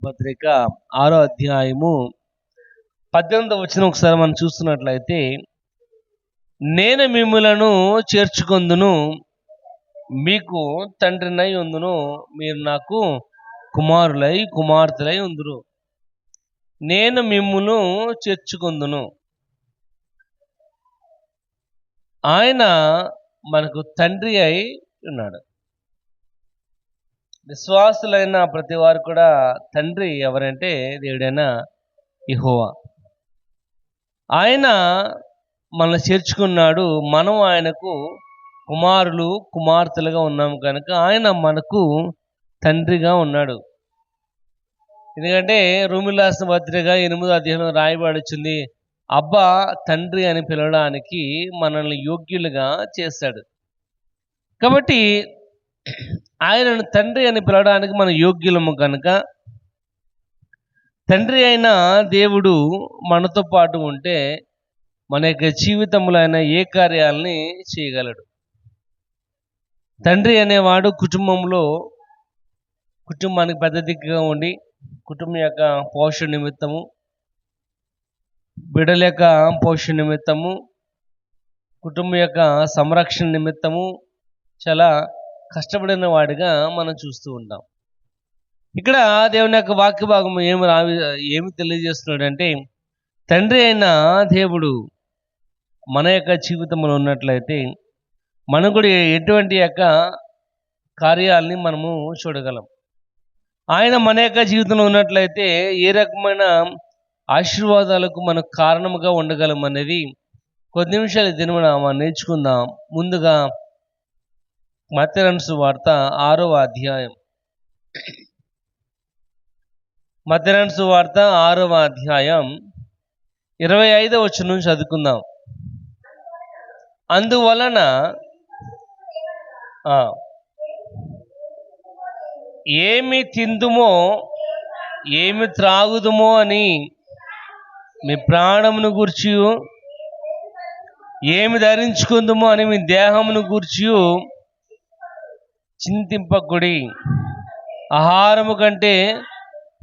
పత్రిక 6వ అధ్యాయము 18వ వచనం ఒకసారి మనం చూస్తున్నట్లయితే, నేను మిమ్ములను చేర్చుకొందును, మీకు తండ్రినై ఉందును, మీరు నాకు కుమారులై కుమార్తెలై ఉందురు. నేను మిమ్మును చేర్చుకొందును. ఆయన మనకు తండ్రి అయి ఉన్నాడు. విశ్వాసులైన ప్రతి వారు కూడా తండ్రి ఎవరంటే దేవుడైన యెహోవా. ఆయన మనల్ని చేర్చుకున్నాడు. మనం ఆయనకు కుమారులు కుమార్తెలుగా ఉన్నాము కనుక ఆయన మనకు తండ్రిగా ఉన్నాడు. ఎందుకంటే రోమీయులకు రాసిన పత్రిక 8వ అధ్యాయంలో రాయబడుచుంది, అబ్బా తండ్రి అని పిలవడానికి మనల్ని యోగ్యులుగా చేశాడు. కాబట్టి ఆయనను తండ్రి అని పిలవడానికి మన యోగ్యులము కనుక తండ్రి అయిన దేవుడు మనతో పాటు ఉంటే మన యొక్క జీవితంలో ఆయన ఏ కార్యాలని చేయగలడు. తండ్రి అనేవాడు కుటుంబానికి పెద్ద దిక్కుగా ఉండి కుటుంబం యొక్క పోషణ నిమిత్తము, బిడ్డల యొక్క పోషణ నిమిత్తము, కుటుంబం యొక్క సంరక్షణ నిమిత్తము చాలా కష్టపడిన వాడిగా మనం చూస్తూ ఉంటాం. ఇక్కడ దేవుని యొక్క వాక్య భాగం ఏమి తెలియజేస్తున్నాడంటే, తండ్రి అయిన దేవుడు మన యొక్క జీవితంలో ఉన్నట్లయితే మనం కూడా ఎటువంటి యొక్క కార్యాలని మనము చూడగలం. ఆయన మన యొక్క జీవితంలో ఉన్నట్లయితే ఏ రకమైన ఆశీర్వాదాలకు మనకు కారణముగా ఉండగలం అనేది కొద్ది నిమిషాలు దినమున మనం నేర్చుకుందాం. ముందుగా మత్తయి సువార్త 6వ అధ్యాయం. మత్తయి సువార్త 6వ అధ్యాయం 25వ వచనం నుంచి చదువుకుందాం. అందువలన ఏమి తిందుమో ఏమి త్రాగుదుమో అని మీ ప్రాణమును గూర్చి, ఏమి ధరించుకుందుమో అని మీ దేహమును గూర్చి చింతింపకుడి. ఆహారము కంటే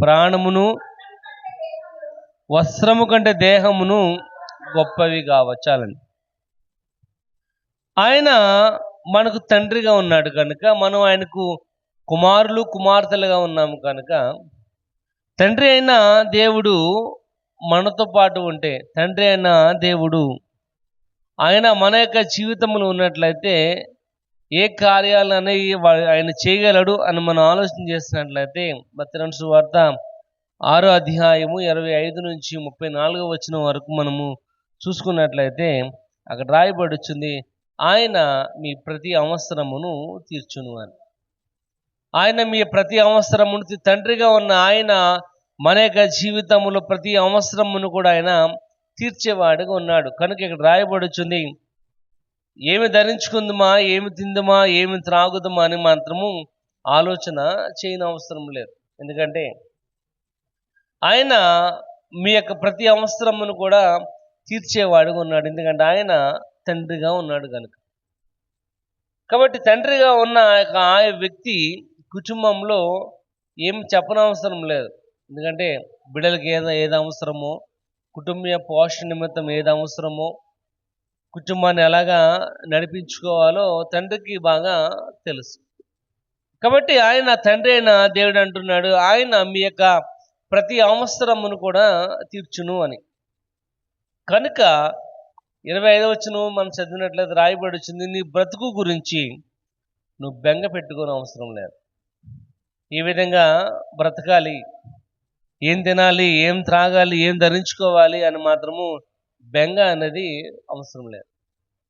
ప్రాణమును, వస్త్రము కంటే దేహమును గొప్పవి కావచ్చాలని. ఆయన మనకు తండ్రిగా ఉన్నాడు కనుక మనం ఆయనకు కుమారులు కుమార్తెలుగా ఉన్నాము కనుక తండ్రి అయిన దేవుడు మనతో పాటు ఉంటే, తండ్రి అయిన దేవుడు ఆయన మన యొక్క జీవితంలో ఉన్నట్లయితే ఏ కార్యాలు అనేవి ఆయన చేయగలడు అని మనం ఆలోచన చేసినట్లయితే మత్తయి సువార్త 6వ అధ్యాయము 25 నుంచి 34వ వచనం వరకు మనము చూసుకున్నట్లయితే అక్కడ రాయబడుచుంది, ఆయన మీ ప్రతి అవసరమును తీర్చును అని. ఆయన మీ ప్రతి అవసరమును, తండ్రిగా ఉన్న ఆయన మన యొక్క జీవితంలో ప్రతి అవసరమును కూడా ఆయన తీర్చేవాడుగా ఉన్నాడు కనుక ఇక్కడ రాయబడుచుంది, ఏమి ధరించుకుందామా, ఏమి తిందుమా, ఏమి త్రాగుదామా అని మాత్రము ఆలోచన చేయని అవసరం లేదు. ఎందుకంటే ఆయన మీ యొక్క ప్రతి అవసరమును కూడా తీర్చేవాడుగా ఉన్నాడు. ఎందుకంటే ఆయన తండ్రిగా ఉన్నాడు కనుక. కాబట్టి తండ్రిగా ఉన్న ఆ వ్యక్తి కుటుంబంలో ఏం చెప్పనవసరం లేదు. ఎందుకంటే బిడ్డలకి ఏది అవసరమో, కుటుంబ పోషణ నిమిత్తం ఏది అవసరమో, కుటుంబాన్ని ఎలాగా నడిపించుకోవాలో తండ్రికి బాగా తెలుసు. కాబట్టి ఆయన తండ్రి అయిన దేవుడు అంటున్నాడు, ఆయన మీ యొక్క ప్రతి అవసరమును కూడా తీర్చును అని. కనుక 25వ వచనం మనం చదివినట్లయితే రాయబడుచుంది, నీ బ్రతుకు గురించి నువ్వు బెంగ పెట్టుకోని అవసరం లేదు. ఈ విధంగా బ్రతకాలి, ఏం తినాలి, ఏం త్రాగాలి, ఏం ధరించుకోవాలి అని మాత్రము బెంగ అనేది అవసరం లేదు.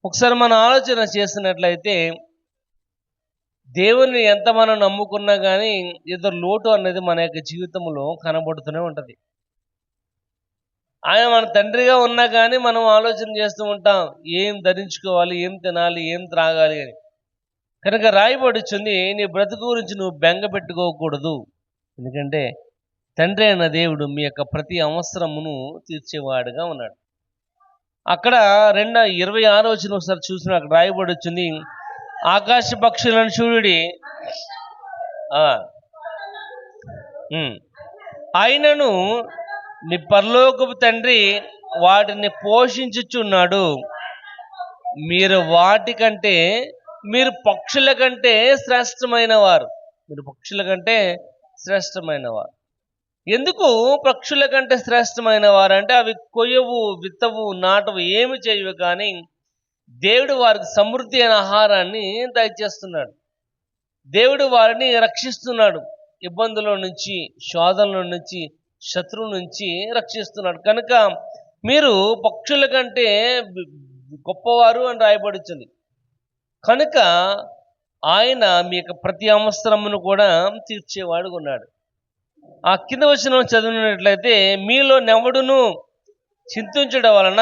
ఒకసారి మనం ఆలోచన చేసినట్లయితే దేవుని ఎంత మనం నమ్ముకున్నా కానీ ఏదో లోటు అనేది మన యొక్క జీవితంలో కనబడుతూనే ఉంటుంది. ఆయన మన తండ్రిగా ఉన్నా కానీ మనం ఆలోచన చేస్తూ ఉంటాం, ఏం ధరించుకోవాలి, ఏం తినాలి, ఏం త్రాగాలి అని. కనుక రాయబడుచుంది, నీ బ్రతుకు గురించి నువ్వు బెంగ పెట్టుకోకూడదు. ఎందుకంటే తండ్రి అయిన దేవుడు మీ యొక్క ప్రతి అవసరమును తీర్చేవాడుగా ఉన్నాడు. అక్కడ 26వ వచనం ఒకసారి చూసిన అక్కడ రాయబడుచుంది, ఆకాశ పక్షులను చూడుడి, ఆయనను మీ పరలోకపు తండ్రి వాటిని పోషించుచున్నాడు. మీరు వాటికంటే మీరు పక్షుల కంటే శ్రేష్టమైన వారు. మీరు పక్షుల కంటే శ్రేష్టమైన వారు. ఎందుకు పక్షుల కంటే శ్రేష్టమైన వారు అంటే అవి కొయ్యవు, విత్తవు, నాటవు, ఏమి చేయవు, కానీ దేవుడు వారికి సమృద్ధి అయిన ఆహారాన్ని దయచేస్తున్నాడు. దేవుడు వారిని రక్షిస్తున్నాడు. ఇబ్బందుల నుంచి, శోధనల నుంచి, శత్రువు నుంచి రక్షిస్తున్నాడు. కనుక మీరు పక్షుల కంటే గొప్పవారు అని రాయబడుతుంది. కనుక ఆయన మీ యొక్క ప్రతి అవసరమును కూడా తీర్చేవాడుగా ఉన్నాడు. ఆ కింద వచనం చదివినట్లయితే మీలో నెవడును చింతించడం వలన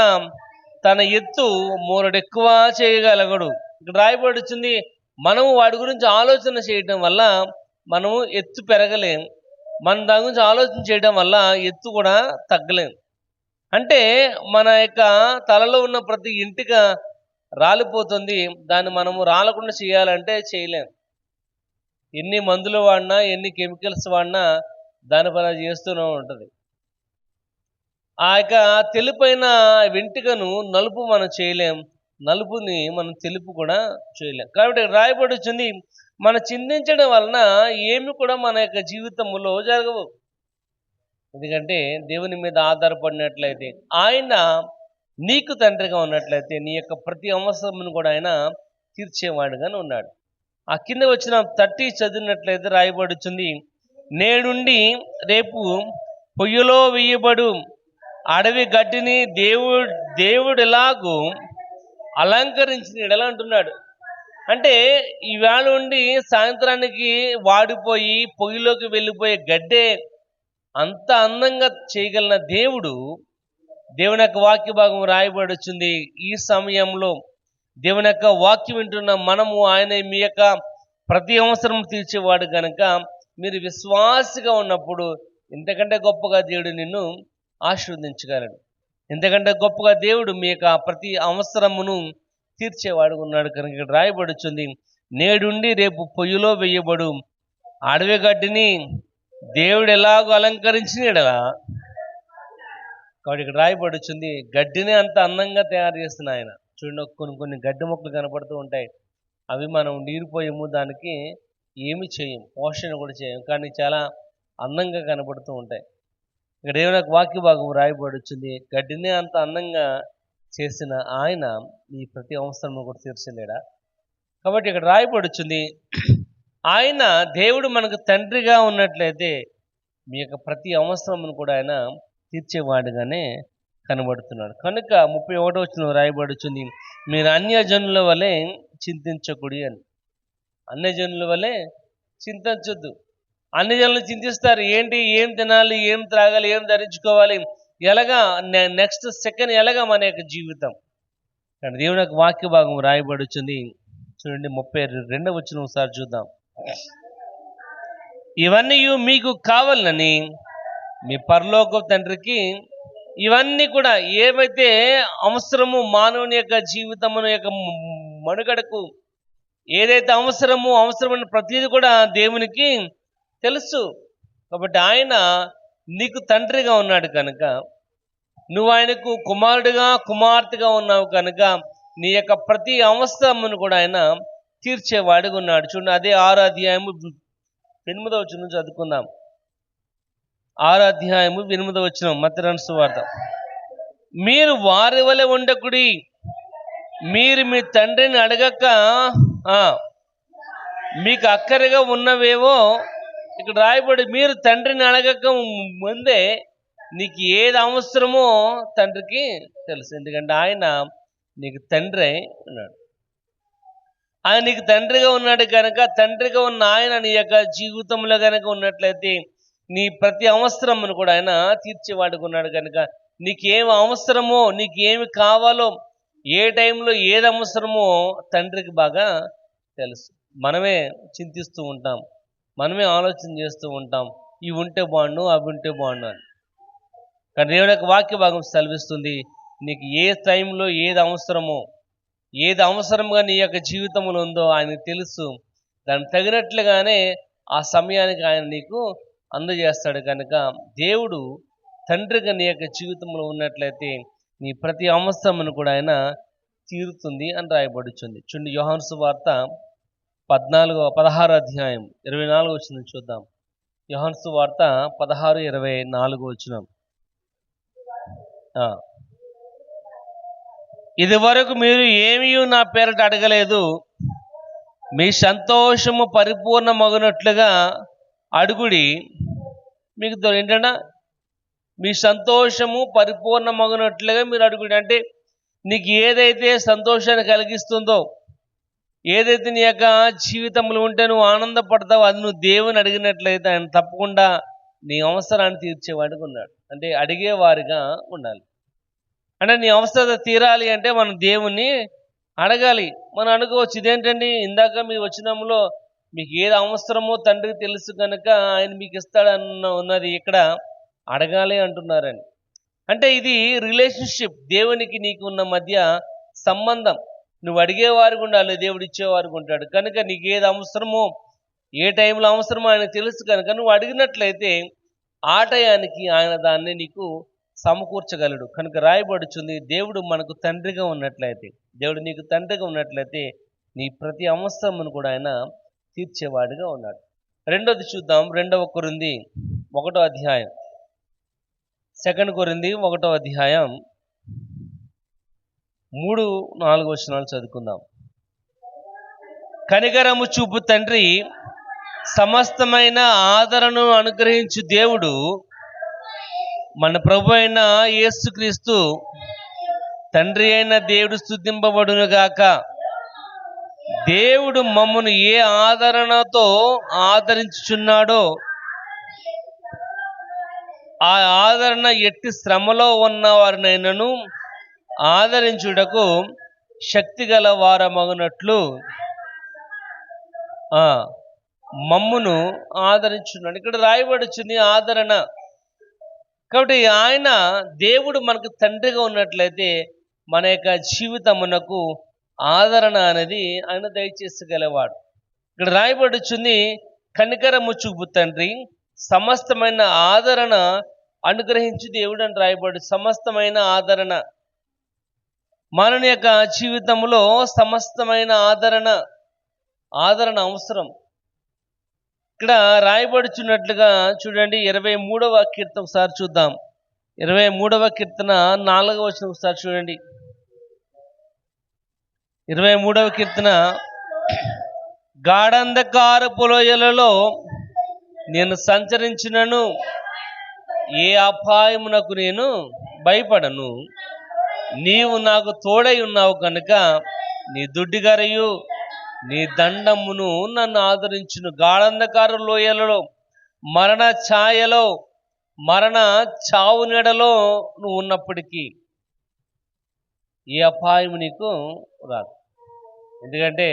తన ఎత్తు మూరడెక్కువ చేయగలగడు. ఇక్కడ రాయబడుతుంది, మనము వాడి గురించి ఆలోచన చేయడం వల్ల మనము ఎత్తు పెరగలేం. మనం దాని గురించి ఆలోచన చేయడం వల్ల ఎత్తు కూడా తగ్గలేం. అంటే మన యొక్క తలలో ఉన్న ప్రతి ఇంటిక రాలిపోతుంది. దాన్ని మనము రాలకుండా చేయాలంటే చేయలేం. ఎన్ని మందులు వాడినా, ఎన్ని కెమికల్స్ వాడినా దాని పని చేస్తూనే ఉంటుంది. ఆ యొక్క తెలుపైన వెంట్రుకను నలుపు మనం చేయలేం, నలుపుని మనం తెలుపు కూడా చేయలేం. కాబట్టి రాయబడి వచ్చింది, మనం చింతించడం వలన ఏమి కూడా మన యొక్క జీవితంలో జరగవు. ఎందుకంటే దేవుని మీద ఆధారపడినట్లయితే, ఆయన నీకు తండ్రిగా ఉన్నట్లయితే నీ యొక్క ప్రతి అవసరమును కూడా ఆయన తీర్చేవాడుగానే ఉన్నాడు. ఆ కింద వచ్చిన 30 చదివినట్లయితే రాయబడుతుంది, నేడుండి రేపు పొయ్యిలో వేయబడు అడవి గడ్డిని దేవుడు ఎలాగూ అలంకరించిన ఎడల అంటున్నాడు. అంటే ఈవేళ ఉండి సాయంత్రానికి వాడిపోయి పొయ్యిలోకి వెళ్ళిపోయే గడ్డే అంత అందంగా చేయగలిగిన దేవుని యొక్క వాక్య భాగం రాయబడి వచ్చింది. ఈ సమయంలో దేవుని యొక్క వాక్యం వింటున్న మనము ఆయన మీ యొక్క ప్రతి అవసరం తీర్చేవాడు కనుక మీరు విశ్వాసిగా ఉన్నప్పుడు ఇంతకంటే గొప్పగా దేవుడు నిన్ను ఆశీర్వదించగలడు. ఇంతకంటే గొప్పగా దేవుడు మీ యొక్క ప్రతి అవసరమును తీర్చేవాడు ఉన్నాడు కనుక ఇక్కడ రాయబడుచుంది, నేడుండి రేపు పొయ్యిలో వేయబడు అడవి గడ్డిని దేవుడు ఎలాగో అలంకరించిన ఎడలా. కాబట్టి ఇక్కడ రాయబడుచుంది, గడ్డిని అంత అందంగా తయారు చేస్తున్న ఆయన. చూడండి, కొన్ని గడ్డి మొక్కలు కనపడుతూ ఉంటాయి. అవి మనం నీరు పోయము, దానికి ఏమి చేయం, పోషణ కూడా చేయం, కానీ చాలా అందంగా కనపడుతూ ఉంటాయి. ఇక్కడ దేవుని వాక్య భాగం రాయబడుచుంది, గడ్డిని అంత అందంగా చేసిన ఆయన ఈ ప్రతి అవసరం కూడా తీర్చలేడా. కాబట్టి ఇక్కడ రాయబడుచుంది, ఆయన దేవుడు మనకు తండ్రిగా ఉన్నట్లయితే మీ యొక్క ప్రతి అవసరమును కూడా ఆయన తీర్చేవాడుగానే కనబడుతున్నాడు. కనుక 31వ వచనం రాయబడుచుంది, మీరు అన్యజనుల వలె చింతించకుడి అని. అన్యజనుల వలె చింతించొద్దు. అన్ని జనులు చింతిస్తారు, ఏంటి, ఏం తినాలి, ఏం త్రాగాలి, ఏం ధరించుకోవాలి, ఎలాగా నెక్స్ట్ సెకండ్ ఎలాగా మన యొక్క జీవితం. కానీ దేవుని యొక్క వాక్య భాగం రాయబడుచుంది, చూడండి 32వ వచనం ఒకసారి చూద్దాం. ఇవన్నీ మీకు కావాలని మీ పరలోక తండ్రికి ఇవన్నీ కూడా ఏవైతే అవసరము మానవుని యొక్క జీవితమును యొక్క మనుగడకు ఏదైతే అవసరమైన ప్రతిదీ కూడా దేవునికి తెలుసు. కాబట్టి ఆయన నీకు తండ్రిగా ఉన్నాడు కనుక, నువ్వు ఆయనకు కుమారుడిగా కుమార్తెగా ఉన్నావు కనుక నీ యొక్క ప్రతి అవసరమును కూడా ఆయన తీర్చేవాడిగా ఉన్నాడు. చూడండి, అదే 6వ అధ్యాయము 8వ వచనం చదువుకుందాం. 6వ అధ్యాయము 8వ వచనం, మత్తయి సువార్త. మీరు వారి వలె ఉండకుడి, మీరు మీ తండ్రిని అడగక మీకు అక్కరగా ఉన్నవేవో. ఇక్కడ రాయబడి, మీరు తండ్రిని అడగక ముందే నీకు ఏది అవసరమో తండ్రికి తెలుసు. ఎందుకంటే ఆయన నీకు తండ్రి ఉన్నాడు. ఆయన నీకు తండ్రిగా ఉన్నాడు కనుక, తండ్రిగా ఉన్న ఆయన నీ యొక్క జీవితంలో కనుక ఉన్నట్లయితే నీ ప్రతి అవసరమును కూడా ఆయన తీర్చేవాడుగా ఉన్నాడు కనుక నీకేమి అవసరమో, నీకేమి కావాలో, ఏ టైంలో ఏది అవసరమో తండ్రికి బాగా తెలుసు. మనమే చింతిస్తూ ఉంటాం, మనమే ఆలోచన చేస్తూ ఉంటాం, ఇవి ఉంటే బాగుండు, అవి ఉంటే బాగుండు అని. కానీ దేవుని యొక్క వాక్య భాగం సెలవిస్తుంది, నీకు ఏ టైంలో ఏది అవసరమో, ఏది అవసరంగా నీ యొక్క జీవితంలో ఉందో ఆయనకు తెలుసు. దానికి తగినట్లుగానే ఆ సమయానికి ఆయన నీకు అందజేస్తాడు కనుక దేవుడు తండ్రిగా నీ యొక్క జీవితంలో ఉన్నట్లయితే నీ ప్రతి అవసరమును కూడా ఆయన తీరుతుంది అని రాయబడుచుంది. చూడండి, యోహాను సువార్త 16 అధ్యాయం 24 వచనం చూద్దాం. యోహాను సువార్త 16:24 వచనం. ఇది వరకు మీరు ఏమీ నా పేరట అడగలేదు, మీ సంతోషము పరిపూర్ణమగునట్లుగా అడుగుడి, మీకు ఏంటంటే మీ సంతోషము పరిపూర్ణమగునట్లుగా మీరు అడుగుడి. అంటే నీకు ఏదైతే సంతోషాన్ని కలిగిస్తుందో, ఏదైతే నీ యొక్క జీవితంలో ఉంటే నువ్వు ఆనందపడతావు, అది నువ్వు దేవుని అడిగినట్లయితే ఆయన తప్పకుండా నీ అవసరాన్ని తీర్చేవాడిగా ఉన్నాడు. అంటే అడిగేవారిగా ఉండాలి. అంటే నీ అవసరం తీరాలి అంటే మనం దేవుణ్ణి అడగాలి. మనం అనుకోవచ్చు, ఇదేంటండి ఇందాక మీ వచనంలో మీకు ఏది అవసరమో తండ్రికి తెలుసు కనుక ఆయన మీకు ఇస్తాడన్న ఉన్నది, ఇక్కడ అడగాలి అంటున్నారని. అంటే ఇది రిలేషన్షిప్, దేవునికి నీకు ఉన్న మధ్య సంబంధం. నువ్వు అడిగేవారికి ఉండాలి, దేవుడు ఇచ్చేవారికి ఉంటాడు. కనుక నీకు ఏది అవసరమో, ఏ టైంలో అవసరమో ఆయన తెలుసు కనుక నువ్వు అడిగినట్లయితే ఆ టయానికి ఆయన దాన్ని నీకు సమకూర్చగలడు. కనుక రాయబడుచుంది, దేవుడు మనకు తండ్రిగా ఉన్నట్లయితే, దేవుడు నీకు తండ్రిగా ఉన్నట్లయితే నీ ప్రతి అవసరమును కూడా ఆయన తీర్చేవాడిగా ఉన్నాడు. రెండోది చూద్దాం, 2 కొరింథీ 1 అధ్యాయం, 2 కొరింథీ 1 అధ్యాయం 3-4 వచనాలు చదువుకుందాం. కనికరము చూపు తండ్రి, సమస్తమైన ఆదరణను అనుగ్రహించు దేవుడు, మన ప్రభు అయిన యేసుక్రీస్తు తండ్రి అయిన దేవుడు స్తుతింపబడునుగాక. దేవుడు మమ్మను ఏ ఆదరణతో ఆదరించుచున్నాడో ఆ ఆదరణ ఎట్టి శ్రమలో ఉన్న వారినైనను ఆదరించుటకు శక్తి గల వారమగునట్లు మమ్మును ఆదరించున్నాడు. ఇక్కడ రాయబడుచుంది ఆదరణ. కాబట్టి ఆయన దేవుడు మనకు తండ్రిగా ఉన్నట్లయితే మన యొక్క జీవితమునకు ఆదరణ అనేది ఆయన దయచేసగలవాడు. ఇక్కడ రాయబడుచుంది, కనికరము చూపు తండ్రి, సమస్తమైన ఆదరణ అనుగ్రహించి దేవుడు అని రాయబడు. సమస్తమైన ఆదరణ, మన యొక్క జీవితంలో సమస్తమైన ఆదరణ అవసరం. ఇక్కడ రాయబడుచున్నట్లుగా చూడండి, 23వ కీర్తన ఒకసారి చూద్దాం. 23వ కీర్తన 4వ వచనం ఒకసారి చూడండి. 23వ కీర్తన, గాఢంధకారపు లోయలలో నేను సంచరించినను ఏ అపాయమునకు నేను భయపడను, నీవు నాకు తోడై ఉన్నావు కనుక నీ దుడ్డిగరయు నీ దండమును నన్ను ఆదరించును. గాఢంధకార లోయలలో, మరణ ఛాయలో, మరణ చావు నీడలో నువ్వు ఉన్నప్పటికీ ఏ అపాయము నీకు రాదు. ఎందుకంటే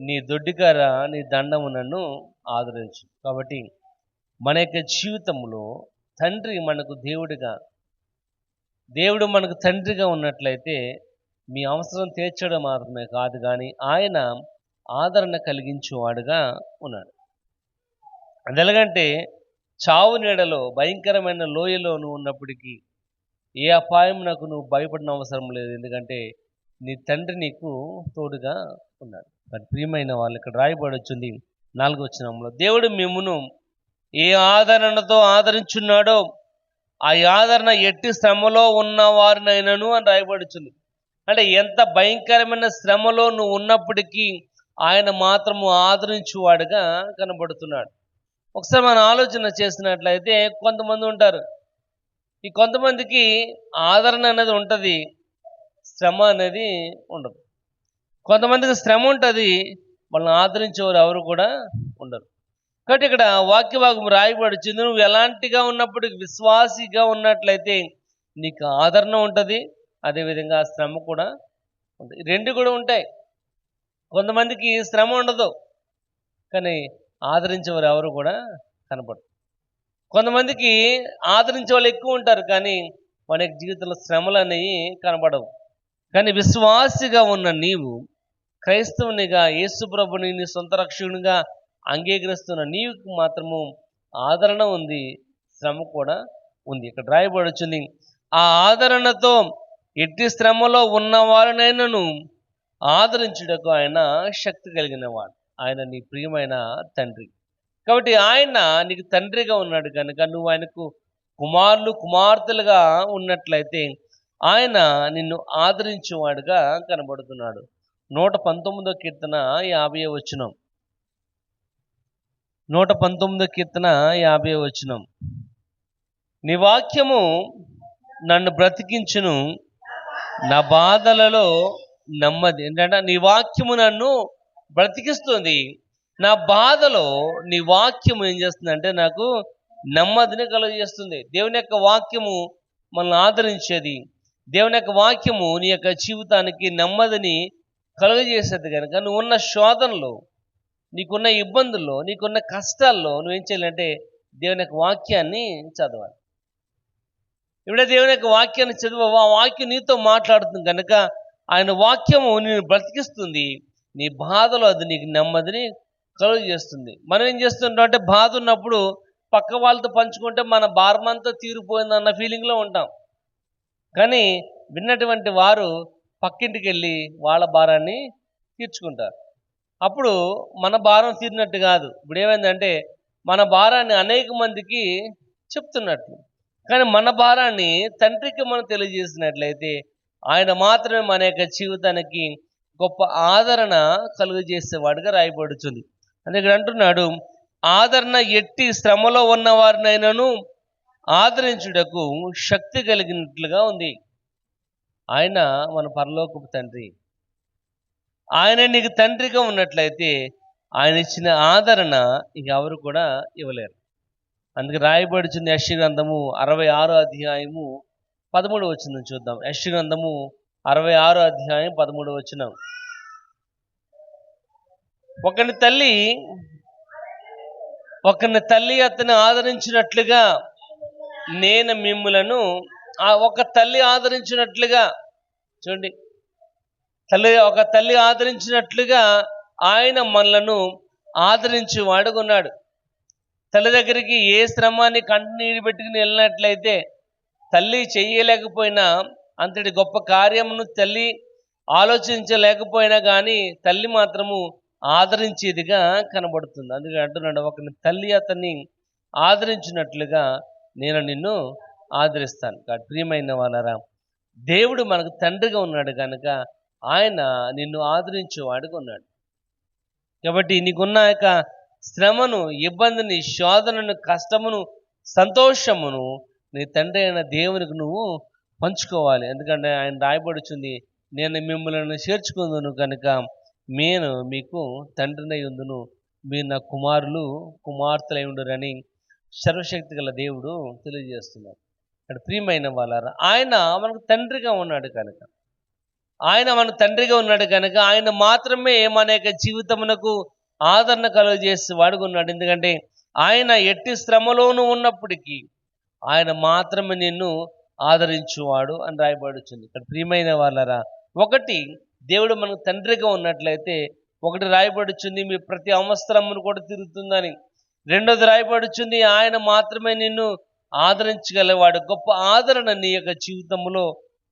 నీ దొడ్డికర, నీ దండము నన్ను ఆదరించు. కాబట్టి మన యొక్క జీవితంలో తండ్రి మనకు దేవుడు మనకు తండ్రిగా ఉన్నట్లయితే మీ అవసరం తీర్చడం మాత్రమే కాదు, కానీ ఆయన ఆదరణ కలిగించేవాడుగా ఉన్నాడు. అది ఎలాగంటే చావు నీడలో, భయంకరమైన లోయలో నువ్వు ఉన్నప్పటికీ ఏ అపాయం నాకు నువ్వు భయపడిన అవసరం లేదు, ఎందుకంటే నీ తండ్రి నీకు తోడుగా ఉన్నాడు. మరి ప్రియమైన వాళ్ళు, ఇక్కడ రాయబడుచుంది 4వ వచనంలో, దేవుడు మిమ్మును ఏ ఆదరణతో ఆదరించున్నాడో ఆ ఆదరణ ఎట్టి శ్రమలో ఉన్న వారినైనను అని రాయబడుచుంది. అంటే ఎంత భయంకరమైన శ్రమలో నువ్వు ఉన్నప్పటికీ ఆయన మాత్రము ఆదరించువాడుగా కనబడుతున్నాడు. ఒకసారి మనం ఆలోచన చేసినట్లయితే కొంతమంది ఉంటారు, ఈ కొంతమందికి ఆదరణ అనేది ఉంటుంది, శ్రమ అనేది ఉండదు. కొంతమందికి శ్రమ ఉంటుంది, వాళ్ళని ఆదరించేవారు ఎవరు కూడా ఉండరు. కాబట్టి ఇక్కడ వాక్యభాగం రాయబడుచుంది, నువ్వు ఎలాంటిగా ఉన్నప్పటికీ విశ్వాసిగా ఉన్నట్లయితే నీకు ఆదరణ ఉంటుంది, అదేవిధంగా శ్రమ కూడా ఉంటుంది. రెండు కూడా ఉంటాయి. కొంతమందికి శ్రమ ఉండదు, కానీ ఆదరించేవారు ఎవరు కూడా కనపడరు. కొంతమందికి ఆదరించే వాళ్ళు ఎక్కువ ఉంటారు, కానీ మన జీవితంలో శ్రమలు అనేవి కనపడవు. కానీ విశ్వాసిగా ఉన్న నీవు, క్రైస్తవునిగా యేసు ప్రభుని నీ సొంత రక్షకునిగా అంగీకరిస్తున్న నీకు మాత్రము ఆదరణ ఉంది, శ్రమ కూడా ఉంది. ఇక్కడ రాయబడుచుంది, ఆ ఆదరణతో ఎట్టి శ్రమలో ఉన్నవారినైనను ఆదరించుటకు ఆయన శక్తి కలిగిన వాడు. ఆయన నీ ప్రియమైన తండ్రి. కాబట్టి ఆయన నీకు తండ్రిగా ఉన్నాడు కనుక నువ్వు ఆయనకు కుమారులు కుమార్తెలుగా ఉన్నట్లయితే ఆయన నిన్ను ఆదరించేవాడుగా కనబడుతున్నాడు. 119 కీర్తన 50 వచనం. 119 కీర్తన 50 వచనం. నీ వాక్యము నన్ను బ్రతికించును, నా బాధలలో నెమ్మది. ఏంటంటే నీ వాక్యము నన్ను బ్రతికిస్తుంది, నా బాధలో నీ వాక్యము ఏం చేస్తుందంటే నాకు నెమ్మదిని కలుగజేస్తుంది. దేవుని యొక్క వాక్యము మనల్ని ఆదరించేది. దేవుని యొక్క వాక్యము నీ యొక్క జీవితానికి నెమ్మదిని కలుగజేసేది. కనుక నువ్వు ఉన్న శోధనలో, నీకున్న ఇబ్బందుల్లో, నీకున్న కష్టాల్లో నువ్వేం చేయాలంటే దేవుని యొక్క వాక్యాన్ని చదవాలి. ఇప్పుడే దేవుని యొక్క వాక్యాన్ని చదివావు, ఆ వాక్యం నీతో మాట్లాడుతుంది కనుక ఆయన వాక్యము నిన్ను బ్రతికిస్తుంది. నీ బాధలో అది నీకు నెమ్మదిని కలుగు చేస్తుంది. మనం ఏం చేస్తుంటాం అంటే బాధ ఉన్నప్పుడు పక్క వాళ్ళతో పంచుకుంటే మన భారమంతా తీరిపోయిందన్న ఫీలింగ్లో ఉంటాం. కానీ విన్నటువంటి వారు పక్కింటికి వెళ్ళి వాళ్ళ భారాన్ని తీర్చుకుంటారు. అప్పుడు మన భారం తీరినట్టు కాదు. ఇప్పుడు ఏమైందంటే మన భారాన్ని అనేక మందికి చెప్తున్నట్లు. కానీ మన భారాన్ని తండ్రికి మనం తెలియజేసినట్లయితే ఆయన మాత్రమే మన యొక్క జీవితానికి గొప్ప ఆదరణ కలుగజేసేవాడుగా రాయబడుతుంది. అందుకే అంటున్నాడు, ఆదరణ ఎట్టి శ్రమలో ఉన్న వారినైనాను ఆదరించుటకు శక్తి కలిగినట్లుగా ఉంది. ఆయన మన పరలోకపు తండ్రి. ఆయన నీకు తండ్రిగా ఉన్నట్లయితే ఆయన ఇచ్చిన ఆదరణ ఎవరు కూడా ఇవ్వలేరు. అందుకే రాయబడుచుంది యెషయా గ్రంథము 66 అధ్యాయము 13 వచనం చూద్దాం. యెషయా గ్రంథము 66 అధ్యాయం 13 వచనం. ఒకని తల్లి అతను ఆదరించినట్లుగా నేను మిమ్ములను, ఒక తల్లి ఆదరించినట్లుగా చూడండి, ఒక తల్లి ఆదరించినట్లుగా ఆయన మనలను ఆదరించి వాడుకున్నాడు. తల్లి దగ్గరికి ఏ శ్రమాన్ని కన్నీరు పెట్టుకుని వెళ్ళినట్లయితే తల్లి చేయలేకపోయినా, అంతటి గొప్ప కార్యమును తల్లి ఆలోచించలేకపోయినా కానీ తల్లి మాత్రము ఆదరించేదిగా కనబడుతుంది. అందుకే అంటున్నాడు, ఒక తల్లి అతన్ని ఆదరించినట్లుగా నేను నిన్ను ఆదరిస్తాను. కాబట్టి ప్రియమైన వాళ్ళరా, దేవుడు మనకు తండ్రిగా ఉన్నాడు కనుక ఆయన నిన్ను ఆదరించేవాడుగా ఉన్నాడు. కాబట్టి నీకున్న యొక్క శ్రమను, ఇబ్బందిని, శోధనను, కష్టమును, సంతోషమును నీ తండ్రి అయిన దేవునికి నువ్వు పంచుకోవాలి. ఎందుకంటే ఆయన రాయబడుచుంది, నేను మిమ్మల్ని చేర్చుకుందును కనుక నేను మీకు తండ్రినై ఉందును, మీరు నా కుమారులు కుమార్తెలై ఉండురని సర్వశక్తి గల దేవుడు తెలియజేస్తున్నాడు. ఇక్కడ ప్రియమైన వాళ్ళారా, ఆయన మనకు తండ్రిగా ఉన్నాడు కనుక ఆయన మాత్రమే మన యొక్క జీవితమునకు ఆదరణ కలుగజేసి వాడుకున్నాడు. ఎందుకంటే ఆయన ఎట్టి శ్రమలోనూ ఉన్నప్పటికీ ఆయన మాత్రమే నిన్ను ఆదరించువాడు అని రాయబడుతుంది. ఇక్కడ ప్రియమైన వాళ్ళరా, ఒకటి దేవుడు మనకు తండ్రిగా ఉన్నట్లయితే ఒకటి రాయబడుచుంది, మీ ప్రతి అవసరమును కూడా తిరుగుతుందని. రెండోది రాయబడుచుంది, ఆయన మాత్రమే నిన్ను ఆదరించగలవాడు. గొప్ప ఆదరణ నీ యొక్క జీవితంలో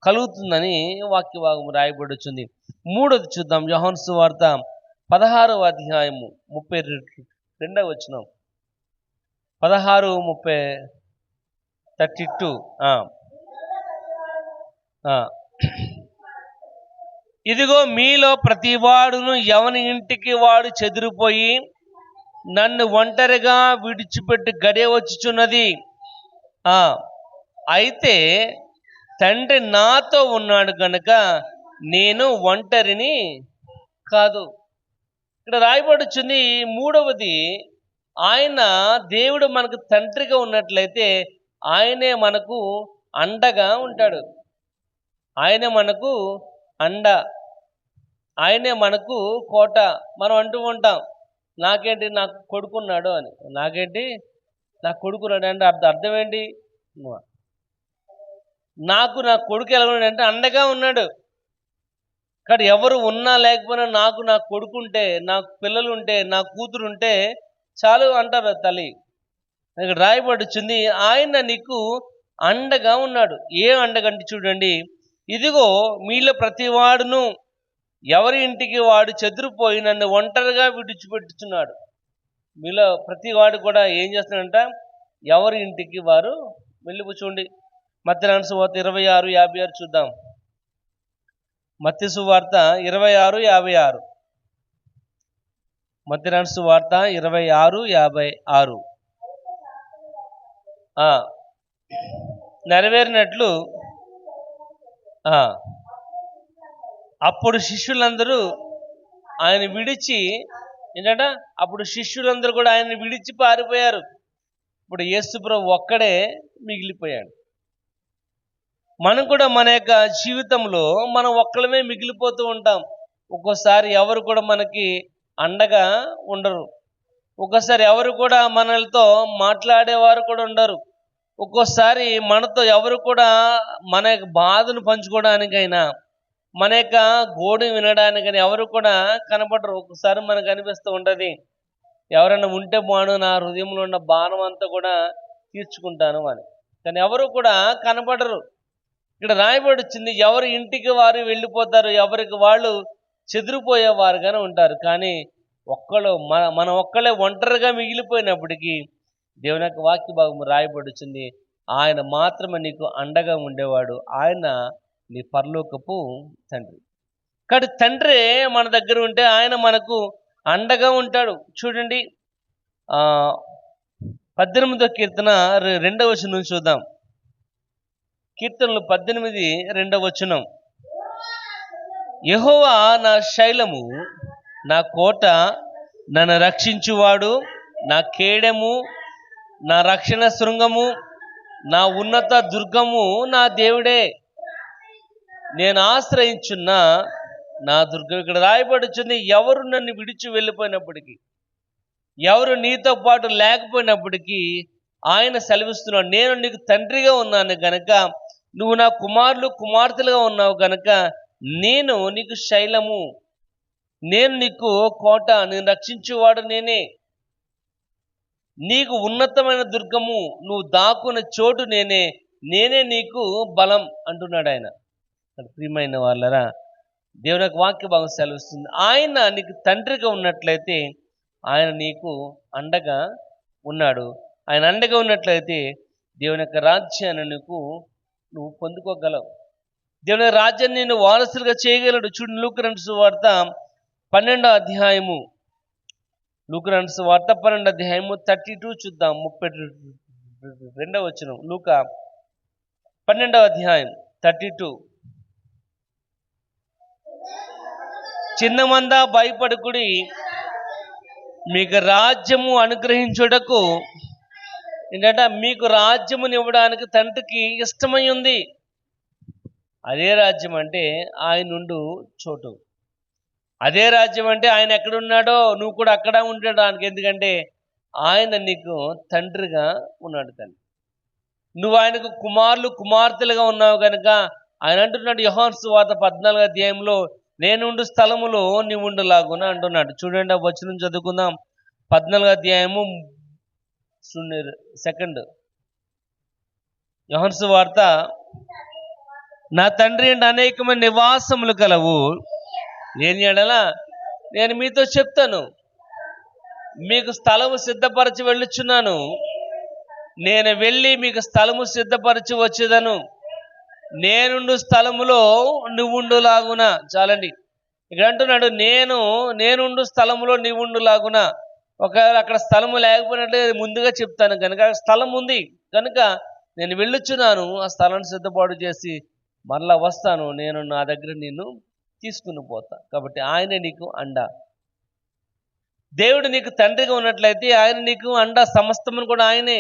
కలుగుతుందని వాక్యభాగం రాయబడుచుంది. మూడోది చూద్దాం, యోహాను సువార్త 16వ అధ్యాయము 32వ వచనం. 16:32. ఇదిగో మీలో ప్రతివాడును ఎవని ఇంటికి వాడు చెదిరిపోయి నన్ను ఒంటరిగా విడిచిపెట్టి గడియ వచ్చుచున్నది. అయితే తండ్రి నాతో ఉన్నాడు కనుక నేను ఒంటరిని కాదు. ఇక్కడ రాయబడుచుంది మూడవది, ఆయన దేవుడు మనకు తండ్రిగా ఉన్నట్లయితే ఆయనే మనకు అండగా ఉంటాడు. ఆయనే మనకు అండ, ఆయనే మనకు కోట. మనం అంటూ ఉంటాం, నాకేంటి నాకు కొడుకున్నాడు అని. నాకేంటి నాకు కొడుకున్నాడు అంటే అర్థం ఏంటి? నాకు నా కొడుకు ఎలాగొన్నాడు అంటే అండగా ఉన్నాడు. కానీ ఎవరు ఉన్నా లేకపోయినా నా కొడుకుంటే, నాకు పిల్లలు ఉంటే, నా కూతురు ఉంటే చాలు అంటారు తల్లి. ఇక్కడ రాయబడుచుంది, ఆయన నీకు అండగా ఉన్నాడు. ఏ అండగంటే చూడండి, ఇదిగో మీలో ప్రతివాడును ఎవరి ఇంటికి వాడు చెదిరిపోయి నన్ను ఒంటరిగా విడిచిపెట్టుచున్నాడు. మీలో ప్రతి వాడు కూడా ఏం చేస్తున్నాడంట, ఎవరి ఇంటికి వారు వెళ్ళిపోచూడండి. మత్తయి సువార్త 26:56 చూద్దాం. మత్తయి సువార్త 26:56. మత్తయి సువార్త 26:56. నెరవేరినట్లు అప్పుడు శిష్యులందరూ ఆయన విడిచి ఏంటంట, అప్పుడు శిష్యులందరూ కూడా ఆయన విడిచి పారిపోయారు. ఇప్పుడు యేసుప్రభు ఒక్కడే మిగిలిపోయాడు. మనం కూడా మన యొక్క జీవితంలో మనం ఒక్కడమే మిగిలిపోతూ ఉంటాం. ఒక్కోసారి ఎవరు కూడా మనకి అండగా ఉండరు. ఒక్కోసారి ఎవరు కూడా మనలతో మాట్లాడేవారు కూడా ఉండరు. ఒక్కోసారి మనతో ఎవరు కూడా మన యొక్క బాధను పంచుకోవడానికైనా, మన యొక్క గోడు వినడానికైనా ఎవరు కూడా కనపడరు. ఒక్కోసారి మనకు అనిపిస్తూ ఉంటుంది, ఎవరైనా ఉంటే బాను, నా హృదయంలో ఉన్న భారం అంతా కూడా తీర్చుకుంటాను అని. కానీ ఎవరు కూడా కనపడరు. ఇక్కడ రాయబడి వచ్చింది, ఎవరి ఇంటికి వారు వెళ్ళిపోతారు, ఎవరికి వాళ్ళు చెదిరిపోయేవారుగానే ఉంటారు. కానీ మనం ఒక్కళ్ళే ఒంటరిగా మిగిలిపోయినప్పటికీ దేవుని యొక్క వాక్య భాగం రాయబడుచుంది, ఆయన మాత్రమే నీకు అండగా ఉండేవాడు. ఆయన నీ పరలోకపు తండ్రి. కాబట్టి తండ్రి మన దగ్గర ఉంటే ఆయన మనకు అండగా ఉంటాడు. చూడండి, 18వ కీర్తన 2వ వచనం చూద్దాం. కీర్తనలు 18, 2వ వచనం. యెహోవా నా శైలము, నా కోట, నన్ను రక్షించువాడు, నా కేడెము, నా రక్షణ శృంగము, నా ఉన్నత దుర్గము నా దేవుడే, నేను ఆశ్రయించున్న నా దుర్గం. ఇక్కడ రాయబడుచుంది, ఎవరు నన్ను విడిచి వెళ్ళిపోయినప్పటికీ, ఎవరు నీతో పాటు లేకపోయినప్పటికీ ఆయన సెలవిస్తున్నాడు, నేను నీకు తండ్రిగా ఉన్నాను గనక, నువ్వు నా కుమారులు కుమార్తెలుగా ఉన్నావు గనక నేను నీకు శైలము, నేను నీకు కోట, నేను రక్షించేవాడు నేనే, నీకు ఉన్నతమైన దుర్గము, నువ్వు దాక్కున్న చోటు నేనే నీకు బలం అంటున్నాడు ఆయన. ప్రియమైన వాళ్ళరా, దేవుని యొక్క వాక్య భాగం సెలవిస్తుంది, ఆయన నీకు తండ్రిగా ఉన్నట్లయితే ఆయన నీకు అండగా ఉన్నాడు. ఆయన అండగా ఉన్నట్లయితే దేవుని యొక్క రాజ్యాన్ని నువ్వు పొందుకోగలవు. దేవుని యొక్క రాజ్యాన్ని నేను వారసులుగా చేయగలడు. చూడు, లూకా సువార్త 12వ అధ్యాయము, లూకా సువార్త 12వ అధ్యాయము 32 చూద్దాం. 32వ వచనం. లూకా 12వ అధ్యాయం 32. చిన్నమందా భయపడుకుడి, మీకు రాజ్యము అనుగ్రహించుటకు ఏంటంటే మీకు రాజ్యముని ఇవ్వడానికి తండ్రికి ఇష్టమై ఉంది. అదే రాజ్యం అంటే ఆయనుండు చోటు. అదే రాజ్యం అంటే ఆయన ఎక్కడున్నాడో నువ్వు కూడా అక్కడ ఉండడానికి. ఎందుకంటే ఆయన నీకు తండ్రిగా ఉన్నాడు. తండ్రి, నువ్వు ఆయనకు కుమారులు కుమార్తెలుగా ఉన్నావు కనుక ఆయన అంటున్నాడు యోహాను సువార్త 14వ అధ్యాయంలో, నేనుండు స్థలములో నీవు ఉండులాగున అంటున్నాడు. చూడండి, ఆ వచనం చదువుకుందాం. 14వ అధ్యాయము 2nd. యోహాను సువార్త, నా తండ్రి అంటే అనేకమైన నివాసములు కలవు, లేని యెడల నేను మీతో చెప్తాను, మీకు స్థలము సిద్ధపరచి వెళ్ళుచున్నాను, నేను వెళ్ళి మీకు స్థలము సిద్ధపరచి వచ్చేదను, నేనుండు స్థలములో నువ్వుండులాగున. చాలండి, ఇక్కడ అంటున్నాడు, నేనుండు స్థలములో నీవుండులాగున. ఒకవేళ అక్కడ స్థలము లేకపోయినట్లే ముందుగా చెప్తాను కనుక స్థలం ఉంది కనుక నేను వెళ్ళుచున్నాను, ఆ స్థలాన్ని సిద్ధపాటు చేసి మరలా వస్తాను, నేను నా దగ్గర నిన్ను తీసుకుని పోతా. కాబట్టి ఆయనే నీకు అండ. దేవుడు నీకు తండ్రిగా ఉన్నట్లయితే ఆయన నీకు అండ, సమస్తమును కూడా ఆయనే.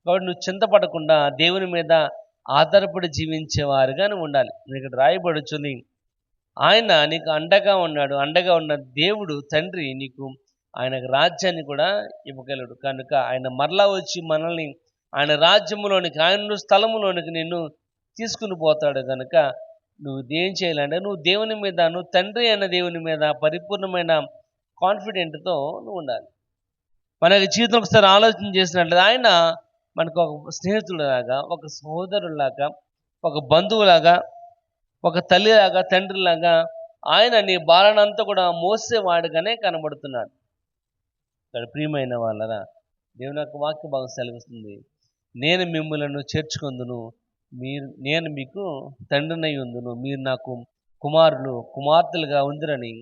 కాబట్టి నువ్వు చింతపడకుండా దేవుని మీద ఆధారపడి జీవించేవారుగా నువ్వు ఉండాలి. ఇక్కడ రాయబడుచుంది, ఆయన నీకు అండగా ఉన్నాడు. అండగా ఉన్న దేవుడు తండ్రి నీకు ఆయన రాజ్యాన్ని కూడా ఇవ్వగలడు. కనుక ఆయన మరలా వచ్చి మనల్ని ఆయన రాజ్యములోనికి, ఆయన స్థలములోనికి నిన్ను తీసుకుని పోతాడు. కనుక నువ్వు ఏం చేయాలంటే నువ్వు దేవుని మీద, నువ్వు తండ్రి అయిన దేవుని మీద పరిపూర్ణమైన కాన్ఫిడెంట్తో నువ్వు ఉండాలి. మన యొక్క జీవితం ఒకసారి ఆలోచన చేసినట్లయితే ఆయన మనకు ఒక స్నేహితుడిలాగా, ఒక సహోదరులాగా, ఒక బంధువులాగా, ఒక తల్లిలాగా, తండ్రిలాగా ఆయన నీ భారానంతా కూడా మోసేవాడుగానే కనబడుతున్నాడు. ఇక్కడ ప్రియమైన వాళ్ళరా, దేవుని యొక్క వాక్య భాగం సెలవిస్తుంది, నేను మిమ్మలను చేర్చుకొందును, నేను మీకు తండ్రినై ఉందును, మీరు నాకు కుమారులు కుమార్తెలుగా ఉందిరని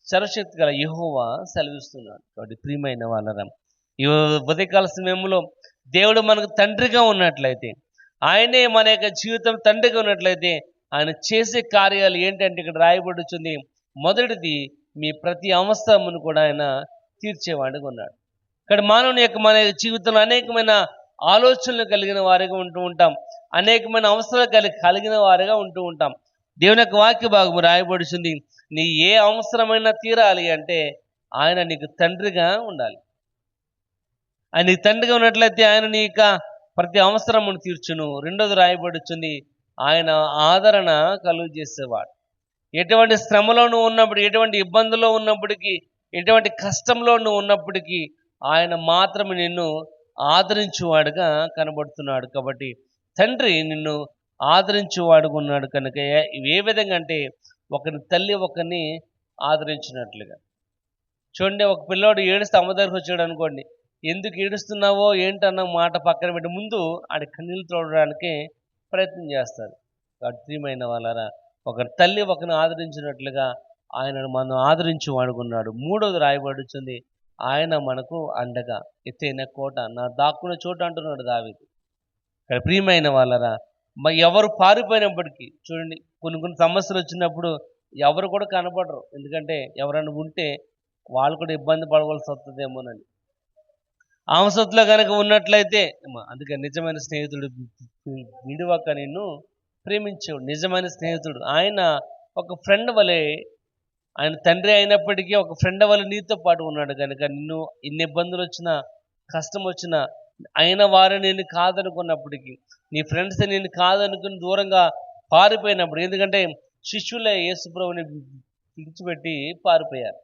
సర్వశక్తి గల యెహోవా సెలవిస్తున్నాడు. కాబట్టి ప్రియమైన వాళ్ళరా, ఈ ఉదయకాల సమయంలో దేవుడు మనకు తండ్రిగా ఉన్నట్లయితే, ఆయనే మన యొక్క జీవితం తండ్రిగా ఉన్నట్లయితే, ఆయన చేసే కార్యాలు ఏంటంటే ఇక్కడ రాయబడుతుంది, మొదటిది మీ ప్రతి అవసరమును కూడా ఆయన తీర్చేవాడిగా ఉన్నాడు. ఇక్కడ మానవుని యొక్క మన యొక్క జీవితంలో అనేకమైన ఆలోచనలు కలిగిన వారిగా ఉంటూ ఉంటాం, అనేకమైన అవసరాలు కలిగిన వారిగా ఉంటూ ఉంటాం. దేవుని యొక్క వాక్య భాగం రాయబడుతుంది, నీ ఏ అవసరమైనా తీరాలి అంటే ఆయన నీకు తండ్రిగా ఉండాలి. ఆయన నీకు తండ్రిగా ఉన్నట్లయితే ఆయన నీ యొక్క ప్రతి అవసరమును తీర్చును. రెండోది రాయబడుతుంది, ఆయన ఆదరణ కలుగు చేసేవాడు. ఎటువంటి శ్రమలో నువ్వు ఉన్నప్పుడు, ఎటువంటి ఇబ్బందుల్లో ఉన్నప్పటికీ, ఎటువంటి కష్టంలో నువ్వు ఉన్నప్పటికీ ఆయన మాత్రమే నిన్ను ఆదరించువాడుగా కనబడుతున్నాడు. కాబట్టి తండ్రి నిన్ను ఆదరించువాడుగా ఉన్నాడు కనుక ఏ విధంగా అంటే ఒకరి తల్లి ఒకరిని ఆదరించినట్లుగా. చూడండి, ఒక పిల్లోడు ఏడుస్తే అమ్మ దగ్గరకు వచ్చాడు అనుకోండి, ఎందుకు ఏడుస్తున్నావో ఏంటన్న మాట పక్కన పెట్టి ముందు ఆడి కన్నీళ్ళు తోడడానికి ప్రయత్నం చేస్తారు. ప్రియమైన వాళ్ళరా, ఒక తల్లి ఒకరిని ఆదరించినట్లుగా ఆయనను మనం ఆదరించి వాడుకున్నాడు. మూడోది రాయబడుతుంది, ఆయన మనకు అండగా, ఎత్తైన కోట, నా దాక్కున్న చోట అంటున్నాడు దావీదు. ఇక్కడ ప్రియమైన వాళ్ళరా, ఎవరు పారిపోయినప్పటికీ చూడండి, కొన్ని సమస్యలు వచ్చినప్పుడు ఎవరు కూడా కనపడరు. ఎందుకంటే ఎవరైనా ఉంటే వాళ్ళు కూడా ఇబ్బంది పడవలసి వస్తుందేమోనని. ఆమసత్తులో కనుక ఉన్నట్లయితే, అందుకే నిజమైన స్నేహితుడు విడువక నిన్ను ప్రేమించేవాడు. నిజమైన స్నేహితుడు ఆయన ఒక ఫ్రెండ్ వలె, ఆయన తండ్రి అయినప్పటికీ ఒక ఫ్రెండ్ వలె నీతో పాటు ఉన్నాడు కనుక నిన్ను ఇన్ని ఇబ్బందులు వచ్చినా, కష్టం వచ్చినా, అయిన వారు నేను కాదనుకున్నప్పటికీ, నీ ఫ్రెండ్స్ నేను కాదనుకుని దూరంగా పారిపోయినప్పుడు, ఎందుకంటే శిష్యులే యేసుప్రభుని విడిచిపెట్టి పారిపోయారు.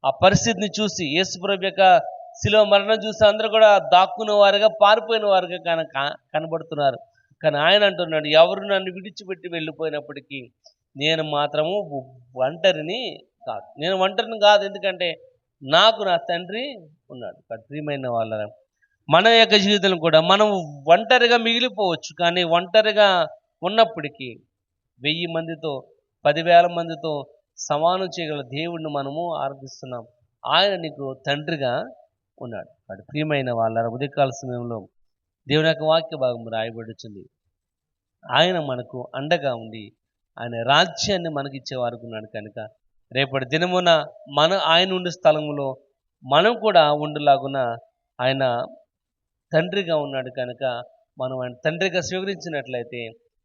ఆ పరిస్థితిని చూసి యేసుప్రభు యొక్క శిలువ మరణం చూసి అందరూ కూడా దాక్కున్న వారుగా, పారిపోయిన వారుగా కనబడుతున్నారు. కానీ ఆయన అంటున్నాడు, ఎవరు నన్ను విడిచిపెట్టి వెళ్ళిపోయినప్పటికీ నేను మాత్రము ఒంటరిని కాదు. నేను ఒంటరిని కాదు, ఎందుకంటే నాకు నా తండ్రి ఉన్నాడు. ప్రియమైన వాళ్ళ, మన యొక్క జీవితం కూడా మనం ఒంటరిగా మిగిలిపోవచ్చు, కానీ ఒంటరిగా ఉన్నప్పటికీ 1000 మందితో 10,000 మందితో సమానం చేయగల దేవుడిని మనము ఆరాధిస్తున్నాం. ఆయన నీకు తండ్రిగా ఉన్నాడు. ప్రియమైన వాళ్ళ, ఉదయకాల సమయంలో దేవుని యొక్క వాక్య భాగం రాయబడుతుంది, ఆయన మనకు అండగా ఉండి ఆయన రాజ్యాన్ని మనకి ఇచ్చేవారు ఉన్నాడు కనుక రేపటి దినమున ఆయన ఉండే స్థలంలో మనం కూడా ఉండులాగున ఆయన తండ్రిగా ఉన్నాడు కనుక మనం ఆయన తండ్రిగా స్వీకరించినట్లయితే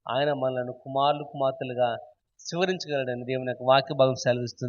ఆయన మనల్ని కుమారులు కుమార్తెలుగా స్వీకరించగలడని దేవుని యొక్క వాక్య భాగం సెలవిస్తుంది.